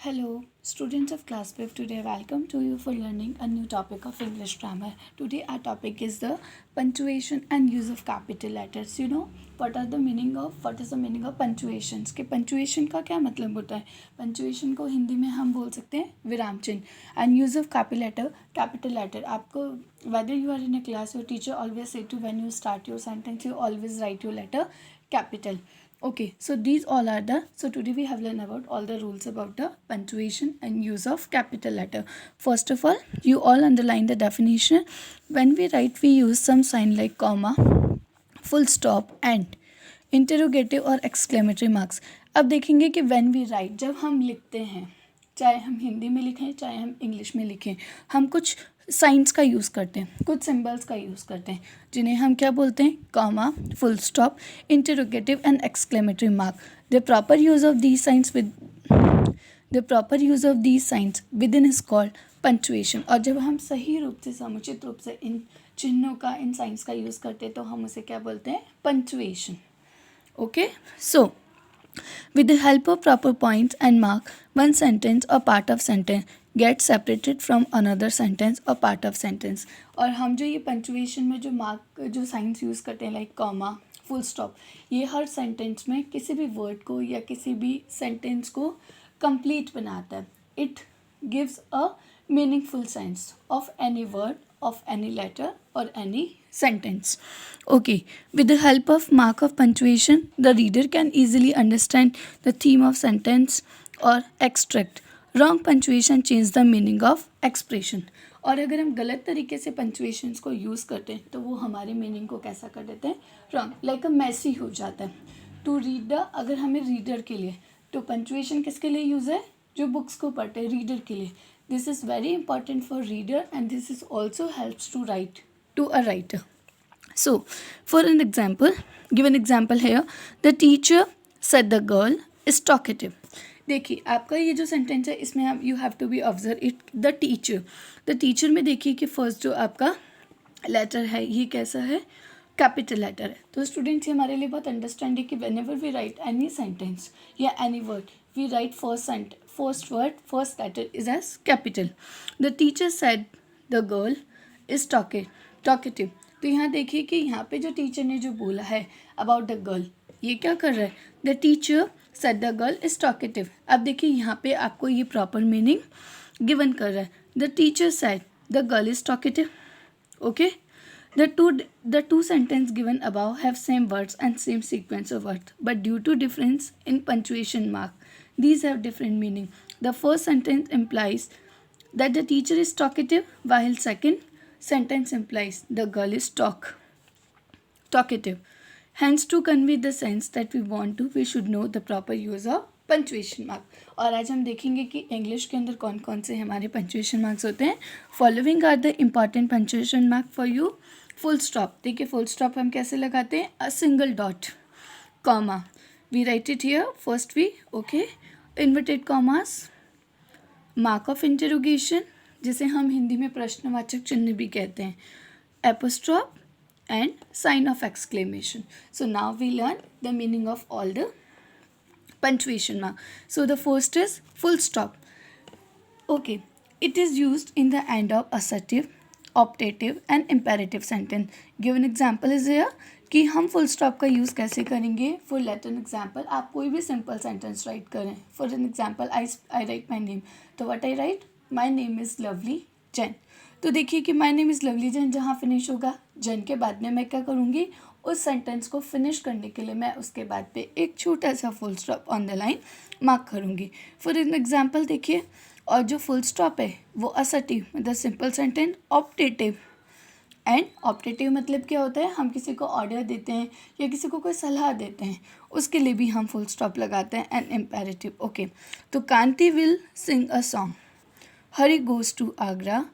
Hello, students of class 5. Today, welcome to you for learning a new topic of English grammar. Today, our topic is the punctuation and use of capital letters. You know what is the meaning of punctuations? कि punctuation का क्या मतलब होता है? Punctuation को हिंदी में हम बोल सकते हैं विराम चिन्ह. And use of capital letter. आपको whether you are in a class, your teacher always say to when you start your sentence, you always write your letter capital. Okay, so these all are so today we have learned about all the rules about the punctuation and use of capital letter. First of all, you all underline the definition. When we write, we use some sign like comma, full stop and interrogative और exclamatory marks. अब देखेंगे कि when we write, जब हम लिखते हैं, चाहे हम हिंदी में लिखें चाहे हम इंग्लिश में लिखें, हम कुछ साइंस का यूज़ करते हैं, कुछ सिंबल्स का यूज़ करते हैं, जिन्हें हम क्या बोलते हैं? Comma, full stop, interrogative and exclamatory mark. The proper use of these signs with in is called punctuation. और जब हम सही रूप से, समुचित रूप से इन चिन्हों का, इन साइंस का यूज़ करते हैं तो हम उसे क्या बोलते हैं? Punctuation. Okay, so with the help of proper points and mark, one sentence or part of sentence gets separated from another sentence or part of sentence. और हम जो ये पंक्चुएशन में जो मार्क, जो साइंस यूज़ करते हैं लाइक कॉमा, फुल स्टॉप, ये हर सेंटेंस में किसी भी वर्ड को या किसी भी सेंटेंस को कंप्लीट बनाता है. It gives a meaningful sense of any word, of any letter or any sentence. Okay, with the help of mark of punctuation, the reader can easily understand the theme of sentence or extract. Wrong punctuation change the meaning of expression. और अगर हम गलत तरीके से punctuations को use करते हैं तो वो हमारे मीनिंग को कैसा कर देते हैं? रॉन्ग, लाइक अ मैसी हो जाता है. टू रीड द, अगर हमें रीडर के लिए, तो पंक्चुएशन किसके लिए यूज़ है? जो बुक्स को पढ़ते हैं, रीडर के लिए. This is very important for reader and this is also helps to write to a writer. So, for an example, give an example here. The teacher said the girl is talkative. देखिए आपका ये जो sentence है इसमें आप you have to be observe it. The teacher में देखिए कि फर्स्ट जो आपका लेटर है ये कैसा है? कैपिटल लेटर है. तो स्टूडेंट्स, ये हमारे लिए बहुत अंडरस्टैंड है कि whenever we write any sentence या any word, we write first word, first letter is as capital. The teacher said the girl is talkative. तो यहाँ देखिए कि यहाँ पे जो टीचर ने जो बोला है about the girl, ये क्या कर रहा है? The teacher said the girl is talkative. अब देखिए यहाँ पे आपको ये proper meaning given कर रहा है. The teacher said the girl is talkative. Okay? The two sentences given above have same words and same sequence of words, but due to difference in punctuation mark, these have different meaning. The first sentence implies that the teacher is talkative, while second sentence implies the girl is talkative. Hence, to convey the sense that we want to, we should know the proper use of punctuation mark. और आज हम देखेंगे कि English के अंदर कौन कौन से हमारे पंक्चुएशन मार्क्स होते हैं. Following are the important punctuation mark for you. Full stop, देखिए फुल स्टॉप हम कैसे लगाते हैं? A single dot. Comma, we write it here first we. Okay, inverted commas, mark of interrogation जिसे हम हिंदी में प्रश्नवाचक चिन्ह भी कहते हैं, apostrophe and sign of exclamation. So now we learn the meaning of all the punctuation mark. So the first is full stop. Okay, it is used in the end of assertive, optative and imperative sentence. Given example is here कि हम full stop का use कैसे करेंगे. For let an example, आप कोई भी simple sentence write करें. For an example, I write my name. तो what I write? My name is Lovely Jain. तो देखिए कि my name is Lovely Jain जहाँ फिनिश होगा, जैन के बाद में मैं क्या करूँगी? उस सेंटेंस को फिनिश करने के लिए मैं उसके बाद पे एक छोटा सा full stop on the line mark करूँगी. फॉर एन एग्जांपल देखिए, और जो फुल स्टॉप है वो असर्टिव मतलब simple sentence, optative. And optative मतलब क्या होता है? हम किसी को ऑर्डर देते हैं या किसी को कोई सलाह देते हैं, उसके लिए भी हम फुल स्टॉप लगाते हैं. And imperative. ओके, तो Kanti will sing a song. Hari goes to Agra.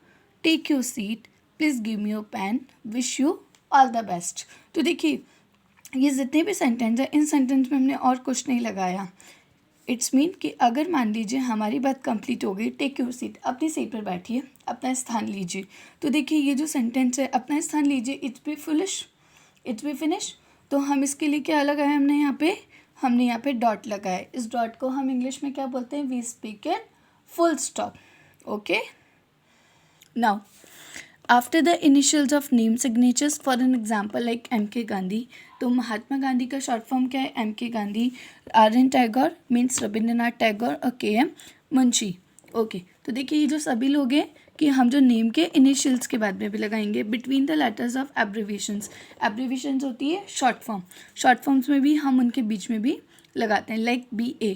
Take your seat. Please give me your pen. Wish you all the best. तो देखिए ये जितने भी सेंटेंस हैं, इन सेंटेंस में हमने और कुछ नहीं लगाया. इट्स मीन कि अगर मान लीजिए हमारी बात कंप्लीट हो गई, टेक योर सीट, अपनी सीट पर बैठिए, अपना स्थान लीजिए. तो देखिए ये जो सेंटेंस है, अपना स्थान लीजिए, इट्स बी फिनिश. तो हम इसके लिए क्या लगाया हमने यहाँ पे डॉट लगाया. इस डॉट को हम इंग्लिश में क्या बोलते हैं? We speak in full stop. Okay. Now, after the initials of name signatures, for an example like MK Gandhi, तो महात्मा गांधी का शॉर्ट फॉर्म क्या है? MK Gandhi. RN Tagore means Rabindranath Tagore और KM मुंशी. ओके, तो देखिए ये जो सभी लोग हैं कि हम जो नेम के इनिशियल्स के बाद में भी लगाएंगे between the letters of abbreviations. Abbreviations होती है शॉर्ट फॉर्म. शॉर्ट फॉर्म्स में भी हम उनके बीच में भी लगाते हैं, लाइक BA.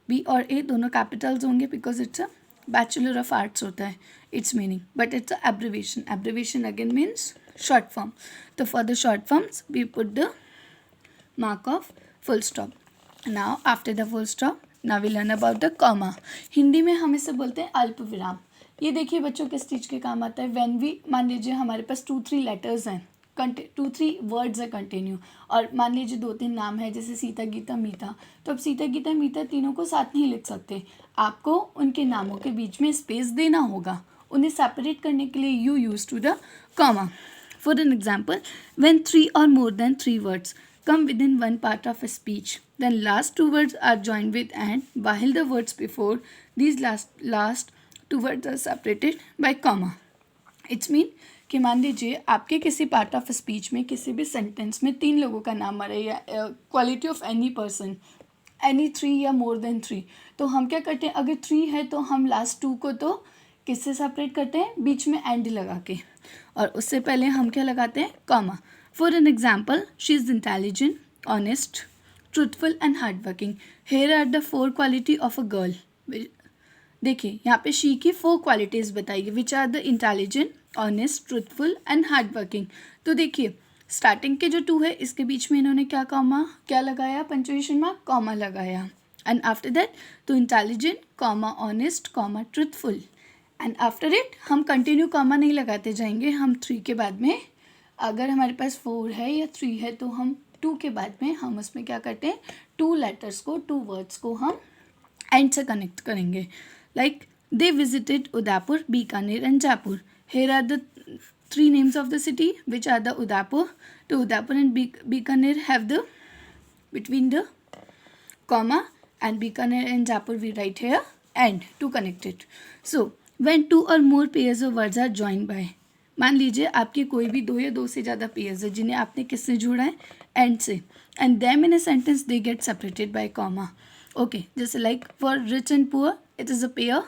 B और A दोनों कैपिटल्स होंगे because it's a bachelor of arts होता है its meaning, but it's a abbreviation. Abbreviation again means short form. So for the short forms we put the mark of full stop. Now after the full stop, now we learn about the comma. Hindi में हम इसे बोलते हैं अल्प विराम. ये देखिए बच्चों किस चीज़ के काम आता है. when we, मान लीजिए हमारे पास 2-3 लेटर्स हैं, 2-3 वर्ड्स है कंटिन्यू, और मान लीजिए 2-3 नाम है जैसे सीता गीता मीता, तो अब सीता गीता मीता तीनों को साथ नहीं लिख सकते. आपको उनके नामों के बीच में स्पेस देना होगा. उन्हें सेपरेट करने के लिए you use to the comma. For an example, when 3 or more than 3 words come within one part of a speech, then last 2 words are joined with and, while the words before these last 2 words are separated by comma. It's mean कि मान लीजिए आपके किसी part of speech में किसी भी sentence में 3 लोगों का नाम आ रहा है, या quality of any person, any 3 या मोर देन 3, तो हम क्या करते हैं, अगर 3 है तो हम लास्ट 2 को तो किससे सेपरेट करते हैं? बीच में एंड लगा के, और उससे पहले हम क्या लगाते हैं? Comma. For an example, she is intelligent, honest, truthful and hard working. Here are the 4 quality of a girl. देखिए यहाँ पे शी की 4 क्वालिटीज़ बताइए, which are the intelligent, honest, truthful and hard working. तो देखिए स्टार्टिंग के जो 2 है इसके बीच में इन्होंने क्या लगाया? पंक्चुएशन मार्क, कॉमा लगाया. एंड आफ्टर दैट तो intelligent, comma, honest, comma, truthful. And after it हम कंटिन्यू कॉमा नहीं लगाते जाएंगे. हम 3 के बाद में, अगर हमारे पास 4 है या 3 है तो हम 2 के बाद में हम उसमें क्या करते हैं? 2 लेटर्स को, 2 वर्ड्स को हम एंड से कनेक्ट करेंगे. Like they visited Udaipur, Bikaner and Jaipur. Here are the 3 names of the city which are the Udaipur. तो Udaipur and Bikaner have the between the comma, and Bikaner and Jaipur we write here and to connect it. So when 2 or more pairs of words are joined by, मान लीजिए आपके कोई भी 2 या 2 से ज़्यादा pairs है जिन्हें आपने किससे जोड़ा है? एंड से. And them in a sentence they get separated by comma. Okay, जैसे like for rich and poor it is a pair,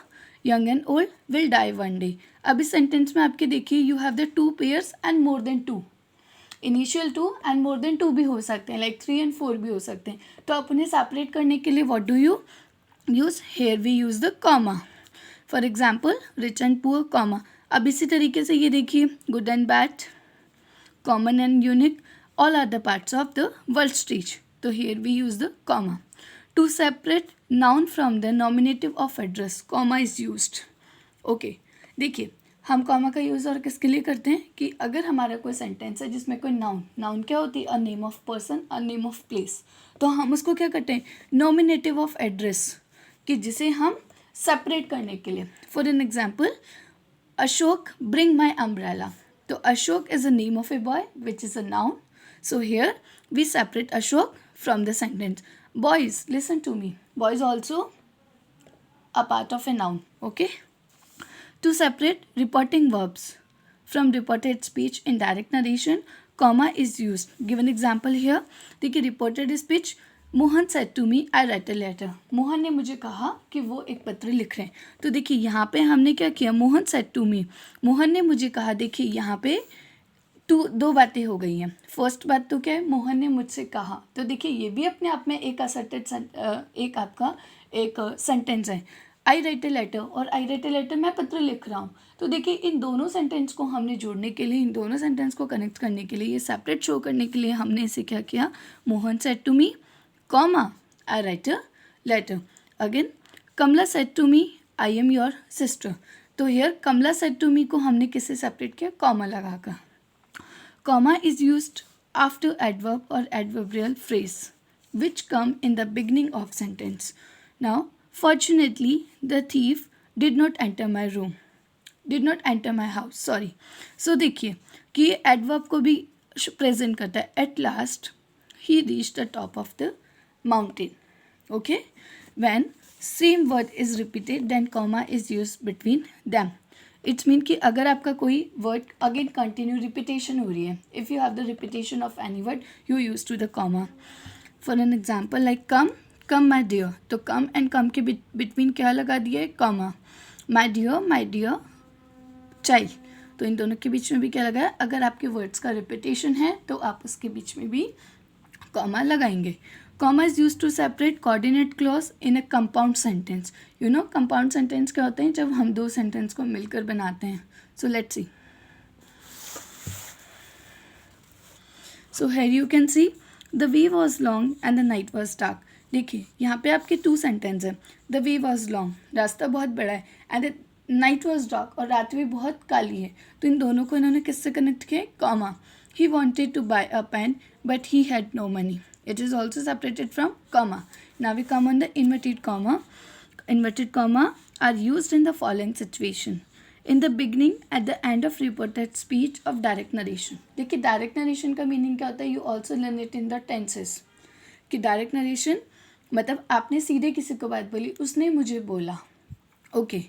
young and old will die one day. अब इस सेंटेंस में आपके देखिए you have the 2 pairs and more than 2. Initial 2 and more than 2 भी हो सकते हैं, लाइक 3 and 4 भी हो सकते हैं. तो आप उन्हें सेपरेट करने के लिए what do you use? Here we use the comma. For example rich and poor, comma. अब इसी तरीके से ये देखिए, good and bad, common and unique, all are the parts of the world speech. तो here we use the comma. To separate noun from the nominative of address, comma is used. Okay, देखिए हम comma का use और किसके लिए करते हैं कि अगर हमारा कोई सेंटेंस है जिसमें कोई नाउन क्या होती है? अ name of person, a name of place. तो हम उसको क्या करते हैं? नॉमिनेटिव ऑफ एड्रेस, कि जिसे हम सेपरेट करने के लिए. For an example, Ashok bring my umbrella. तो Ashok is a name of a boy which is a noun. So here we separate Ashok from the sentence. Boys, listen to me, boys also a part of a noun. Okay, to separate reporting verbs from reported speech in direct narration, comma is used. Give an example here. देखिए reported speech, Mohan said to me I write a letter. Mohan ने मुझे कहा कि वो एक पत्र लिख रहे हैं. तो देखिए यहाँ पे हमने क्या किया? Mohan said to me, Mohan ने मुझे कहा. देखिए यहाँ पे 2 बातें हो गई हैं. फर्स्ट बात तो क्या है? मोहन ने मुझसे कहा. तो देखिए ये भी अपने आप में एक एक आपका एक सेंटेंस है. आई राइट ए लेटर, और आई राइट ए लेटर मैं पत्र लिख रहा हूँ. तो देखिए इन दोनों सेंटेंस को हमने जोड़ने के लिए, इन दोनों सेंटेंस को कनेक्ट करने के लिए, ये सेपरेट शो करने के लिए हमने इसे क्या किया? Mohan said to me, comma, I write a letter. Again, Kamala said to me I am your sister. तो here Kamala said to me को हमने किससे सेपरेट किया? कॉमा लगाकर. Comma is used after adverb or adverbial phrase which come in the beginning of sentence. Now, fortunately, the thief did not enter my room. Did not enter my house. Sorry. So देखिए कि ये adverb को भी present करता है. At last, he reached the top of the mountain. Okay? When same word is repeated then comma is use between them. It's mean कि अगर आपका कोई वर्ड अगेन कंटिन्यू रिपीटेशन हो रही है, if you have the repetition of any word you use to the comma. For an example like come, come my dear, तो come and come के between क्या लगा दिया है, कॉमा. माई डियर चाइल्ड, तो इन दोनों के बीच में भी क्या लगा है, अगर आपके वर्ड्स का रिपीटेशन है तो आप उसके बीच में भी कॉमा लगाएंगे. Comma is use to separate coordinate clause in a compound sentence. You know compound sentence क्या होते हैं, जब हम दो सेंटेंस को मिलकर बनाते हैं. So let's see. So here you can see the way was long and the night was dark. देखिए यहाँ पे आपके टू सेंटेंस है. द वे वॉज लॉन्ग, रास्ता बहुत बड़ा है, and the night was dark, और रात भी बहुत काली है. तो इन दोनों को इन्होंने किससे कनेक्ट किया, comma. He wanted to buy a pen but he had no money. It is also separated from comma. Now we come on the inverted comma. Inverted comma are used in the following situation. In the beginning, at the end of reported speech of direct narration. देखिए direct narration का meaning क्या होता है, you also learn it in the tenses. कि direct narration मतलब आपने सीधे किसी को बात बोली, उसने मुझे बोला. Okay.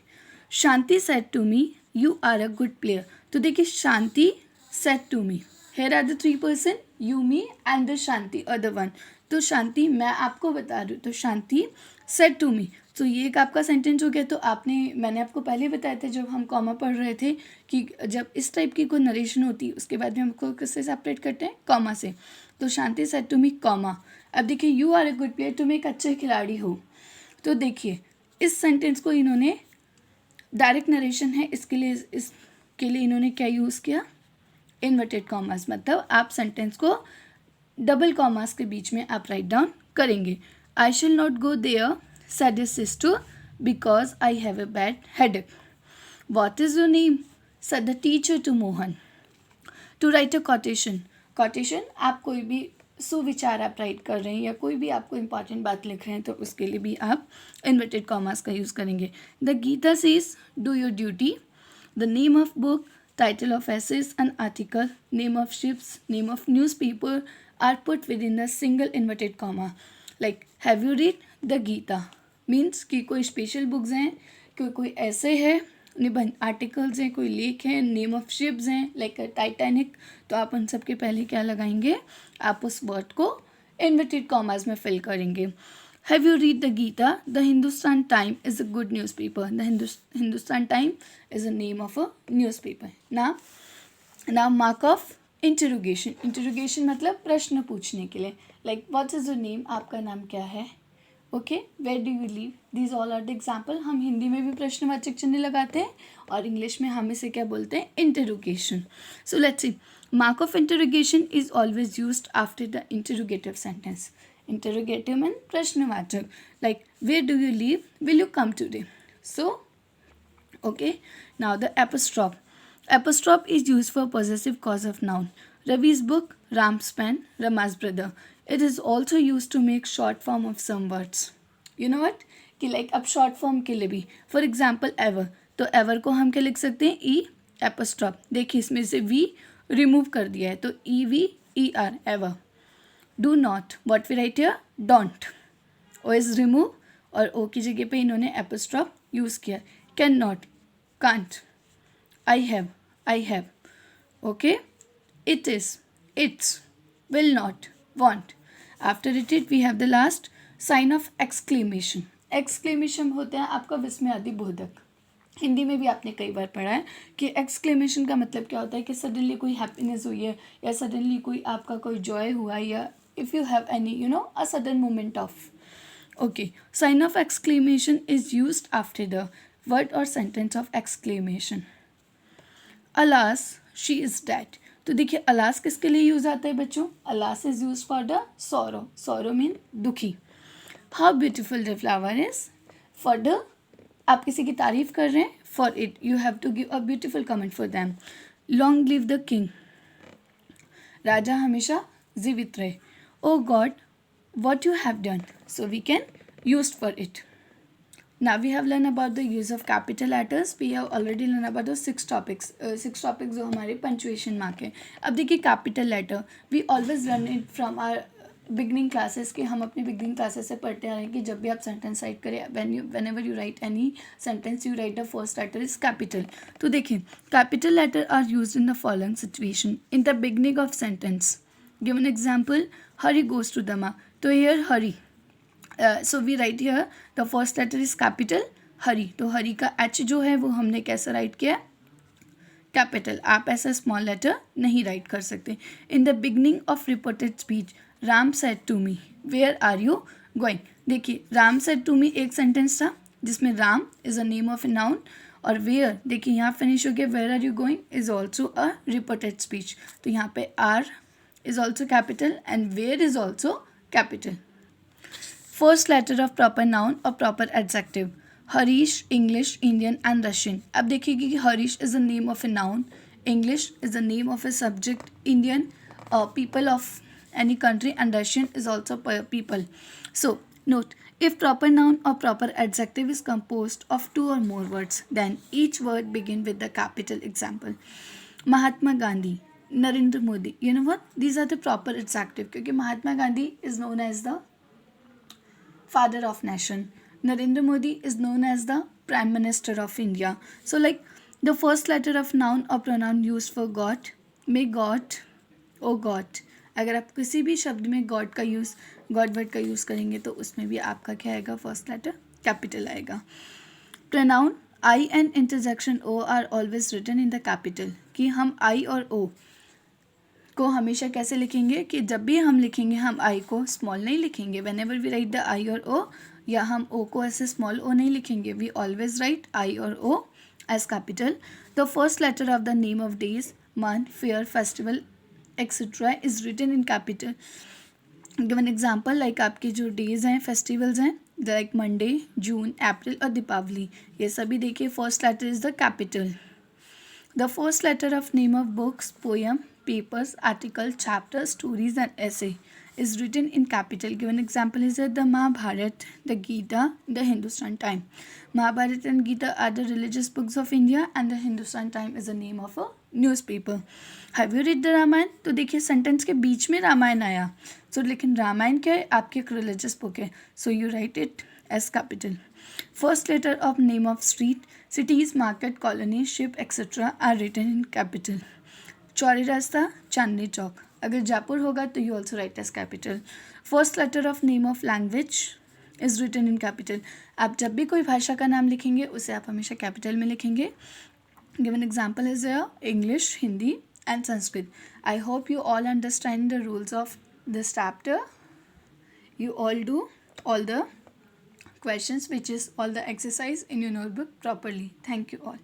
Shanti said to me, you are a good player. तो देखिए शांति said to me. Here are the three person, you, me and the Shanti other one. तो शांति मैं आपको बता रही हूँ, तो शांति said to me. तो ये एक आपका सेंटेंस हो गया. तो मैंने आपको पहले बताया था जब हम कॉमा पढ़ रहे थे कि जब इस टाइप की कोई नरेशन होती है उसके बाद में हमको किससे सेपरेट करते हैं, कॉमा से. तो Shanti said to me comma. अब देखिए you are a good player, तुम एक अच्छे खिलाड़ी हो. तो देखिए इस सेंटेंस को इन्होंने डायरेक्ट नरेशन है, इसके लिए इन्होंने क्या यूज़ किया, इन्वर्टेड कॉमास. मतलब आप सेंटेंस को डबल कॉमास के बीच में आप राइट डाउन करेंगे. I shall not go there said his sister because I have a bad headache. What is your name said the teacher to Mohan. To write a quotation. Quotation आप कोई भी सुविचार आप right कर रहे हैं या कोई भी आपको इंपॉर्टेंट बात लिख रहे हैं तो उसके लिए भी आप इन्वर्टेड कॉमास का यूज़ करेंगे. The Gita says do your duty. The name of book, title of essays and article, name of ships, name of newspaper are put within the single inverted comma. Like have you read the Gita means कि कोई special books हैं, कोई ऐसे है, निबंध articles हैं, कोई लेख है, नेम ऑफ शिप्स हैं लाइक टाइटैनिक. तो आप उन सब के पहले क्या लगाएंगे, आप उस वर्ड को इन्वर्टेड कॉमास में फिल करेंगे. Have you read the Gita? The Hindustan Time is a good newspaper. The Hindustan Time is the name of a newspaper. Now mark of interrogation. Interrogation मतलब प्रश्न पूछने के लिए. Like what is your name? आपका नाम क्या है? Okay. Where do you live? These all are the example. हम हिंदी में भी प्रश्नवाचक चिन्ह लगाते हैं और इंग्लिश में हम इसे क्या बोलते हैं, interrogation. So let's see. Mark of interrogation is always used after the interrogative sentence. Interrogative means प्रश्नवाचक. Like where do you live? Will you come today? So okay. Now the apostrophe. Apostrophe is used for possessive cause of noun. Ravi's book, Ram's pen, Rama's brother. It is also used to make short form of some words. You know what? कि like अब short form के लिए भी, for example ever. तो ever को हम क्या लिख सकते हैं, e apostrophe. देखिए इसमें से v remove कर दिया है तो EVER ever. Do not, what we write here, don't. O is remove और O की जगह पे इन्होंने apostrophe यूज़ किया. Cannot, can't. I have. Okay. It is, its. Will not, won't. After it we have the last sign of exclamation. Exclamation होता है आपका विस्मयादि बोधक. हिंदी में भी आपने कई बार पढ़ा है कि एक्सक्लेमेशन का मतलब क्या होता है कि सडनली कोई हैप्पीनेस हुई है या सडनली कोई आपका कोई जॉय हुआ है या if you have any a sudden moment of. Okay, sign of exclamation is used after the word or sentence of exclamation. Alas, she is dead. तो देखिए alas किसके लिए यूज आता है बच्चों, alas is used for the sorrow. Sorrow mean दुखी. How beautiful the flower is. For the आप किसी की तारीफ कर रहे हैं, for it you have to give a beautiful comment for them. Long live the king. राजा हमेशा जीवित रहे. Oh God, what you have done. So we can use for it. Now we have learned about the use of capital letters. We have already learned about the 6 topics. 6 topics जो हमारे punctuation mark है. अब देखिए capital letter. We always learn it from our beginning classes के, हम अपनी beginning classes से पढ़ते आ रहे हैं कि जब भी आप सेंटेंस राइट करें, whenever you write any sentence you write the first letter is capital. तो देखिए, capital letter are use in the following situation. In the beginning of sentence, give an example, Hari goes to दमा. तो here Hari, so we write here the first letter is capital Hari. तो हरी का H जो है वो हमने कैसा राइट किया, कैपिटल. आप ऐसा स्मॉल लेटर नहीं राइट कर सकते. In the beginning of reported speech, Ram said to me where are you going. देखिए, राम सेड टू मी एक सेंटेंस था जिसमें Ram is a name of a noun, और वेयर देखिए यहाँ फिनिश हो गया, where are you going is also a reported speech. तो यहाँ पे are is also capital and where is also capital. First letter of proper noun और proper adjective, Harish, English, Indian and Russian. अब देखिए कि Harish is the name of a noun, English is the name of a subject, Indian people of any country, and Russian is also people. So note, if proper noun or proper adjective is composed of 2 or more words, then each word begin with the capital. Example, Mahatma Gandhi, Narendra Modi. You know what? These are the proper adjective क्योंकि Mahatma Gandhi is known as the father of nation. Narendra Modi is known as the Prime Minister of India. So like the first letter of noun or pronoun used for God, may God, O God. अगर आप किसी भी शब्द में God का use, God word का use करेंगे तो उसमें भी आपका क्या आएगा, फर्स्ट लेटर कैपिटल आएगा. Pronoun I and interjection O are always written in the capital. कि हम आई और ओ को हमेशा कैसे लिखेंगे, कि जब भी हम लिखेंगे हम आई को स्मॉल नहीं लिखेंगे. Whenever we write the I और ओ, या हम ओ को ऐसे स्मॉल ओ नहीं लिखेंगे. वी ऑलवेज राइट आई और O as capital. The first letter of the name of days, month, fair, festival etcetera is written in capital. Give an example, like आपके जो डेज हैं, फेस्टिवल्स हैं, लाइक मंडे, जून, अप्रैल और दीपावली, ये सभी देखिए first letter is the capital. The first letter of name of books, poem, papers, article, chapters, stories and essay is written in capital. Given example is the Mahabharat, the Gita, the Hindustan Time. Mahabharat and Gita are the religious books of India and the Hindustan Time is the name of a newspaper. Have you read the Ramayana? तो देखिए sentence के बीच में रामायण आया. So लेकिन रामायण क्या है, आपकी एक रिलीजियस बुक है. So you write it as capital. First letter of name of street, cities, market, colony, ship, etc. are written in capital. Chauri Rasta, Chandni Chowk. अगर जयपुर होगा तो you also write as capital. First letter of name of language is written in capital. आप जब भी कोई भाषा का नाम लिखेंगे उसे आप हमेशा कैपिटल में लिखेंगे. Given example is English, Hindi and Sanskrit. I hope you all understand the rules of this chapter. You all do all the questions, which is all the exercise in your notebook properly. Thank you all.